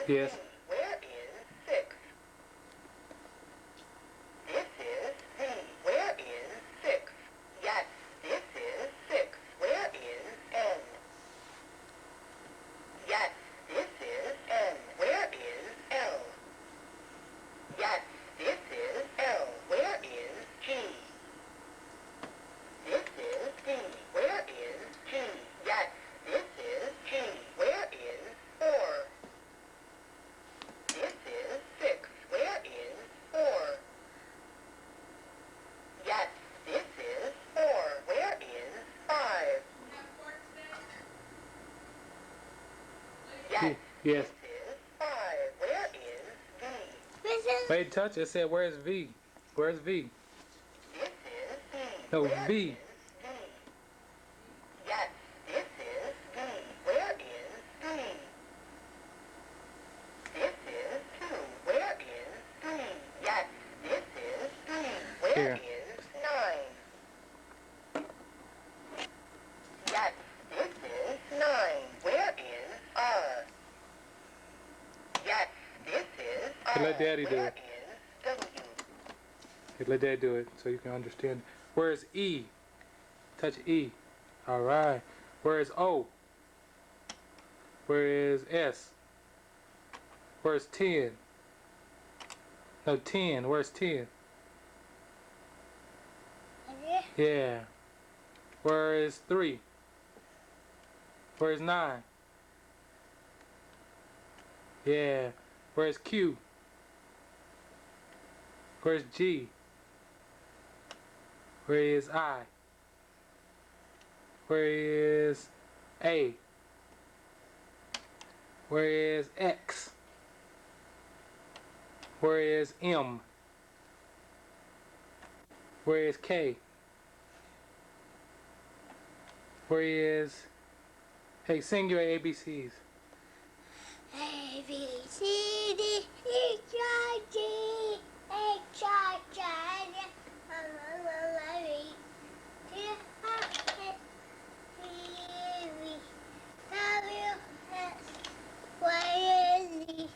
Yes. Where is 6? This is Z. Where is 6? Yes, this is 6. Where is N? Yes, this is N. Where is L? Yes, this is L. Where is G? This is D. Where is G? Yes, this is G. Where is 4? This is 6. Where is 4? Yes, this is 4. Where is 5? Yes, Yes. this is 5. Where is V? Wait, touch it. It said, where's V? Where's V? This is V. No, Where V. is V? Yes, this is V. Where is V? This is 2. Where is 3? Yes, this is 3. Where Here. is 9? Yes, this is 9. Where is R? Yes, this is R. Hey, let Daddy do Where it. is W? Okay, let Dad do it so you can understand. Where's E? Touch E. All right. Where's O? Where is S? Where's 10? No, 10. Where's 10? Yeah. Where is 3? Where's 9? Yeah. Where's Q? Where's G? Where is I? Where is A? Where is X? Where is M? Where is K? Where is... Hey, sing your ABCs. A, B, C, D, E, I, G, H, I, J, K, L, M, N, O, P, Q, R, S, T, U, V, W, X, Y, Z.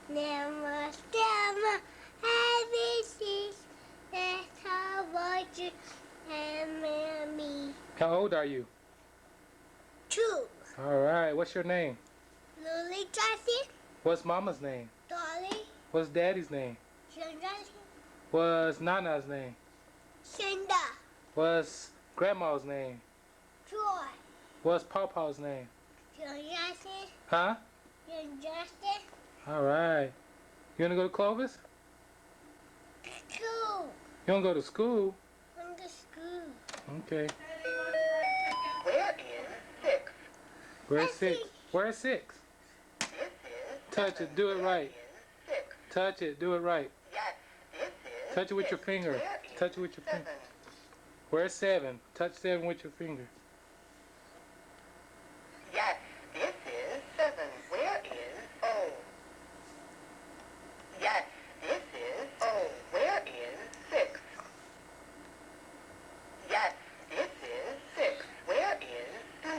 Never stem, ABCs. That's how I do me. How old are you? 2. All right. What's your name? Lily Jessie, What's Mama's name? Dolly, What's Daddy's name? Jessie, What's Nana's name? Cinda, What's Grandma's name? Joy, What's Pawpaw's name? Jessie, Huh? Jessie, All right. You want to go to Clovis? School, You want to go to school? on the school. Okay. Where is 6? Where's 6? Where's 6? This is Touch it. Do it right. Where is 6? Touch it. Do it right. Yes, this is Touch it with your 6. finger. Where is Touch it with your 7? finger. Where's 7? Touch 7 with your finger. Yes, this is 7. Where is O? Yes, this is O. Where is 6? Yes, this is 6. Where is 3?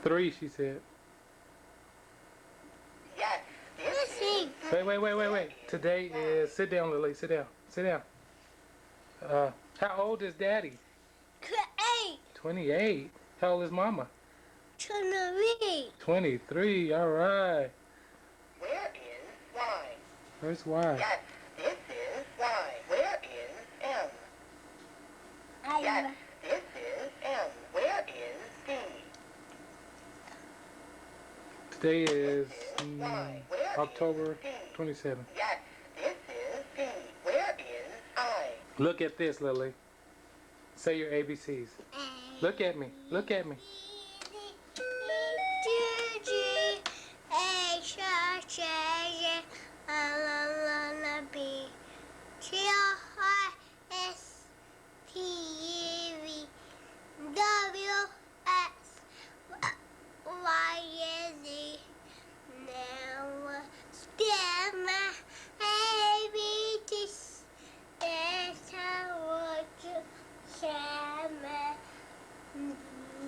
3, she said. Yes, this is 3. Wait. Today is... Sit down, Lily. Sit down. Sit down. How old is Daddy? 8, 28. How old is Mama? 23, 23. All right. Where is Y? Where's Y? Yes, this is Y. Where is M? Yes, this is M. Where is D? Today is Y. Where October is D? 27th. Yes, this is D. Where is I? Look at this, Lily. Say your ABCs. Look at me. Look at me.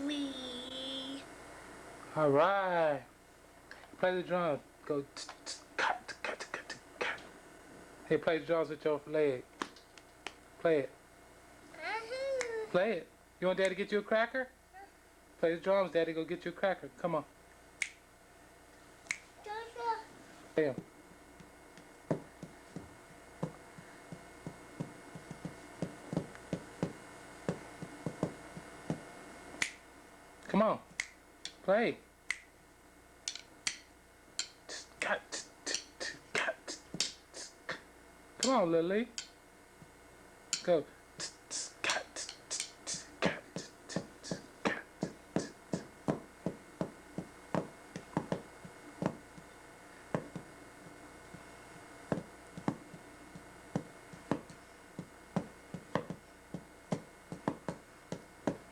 Me. All right. Play the drums. Go. Hey, play the drums with your leg. Play it. Play it. You want Daddy to get you a cracker? Play the drums, Daddy. Go get you a cracker. Come on. Play 'em. Come on. Play. Come on, Lily. Go.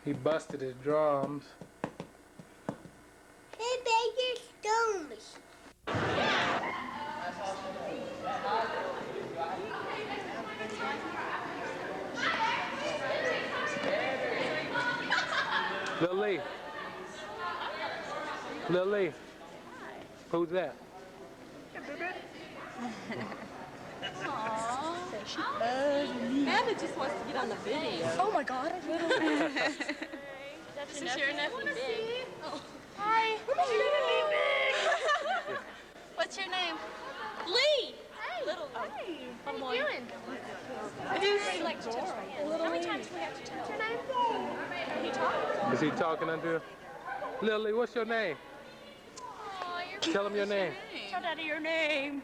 He busted his drums. Hey, baby stones. Lily. Lily. Who's that? Anna just wants to get on the video. Oh my god. This is your nephew, Big. Hi. What's your name? Lee. Hey. Little. Hey. How What are you doing? I do like to touch my hands. How many times do we have to touch your name? Can you talk? Is he talking under you? Lily, what's your name? Oh, Tell him your name. Tell Daddy your name.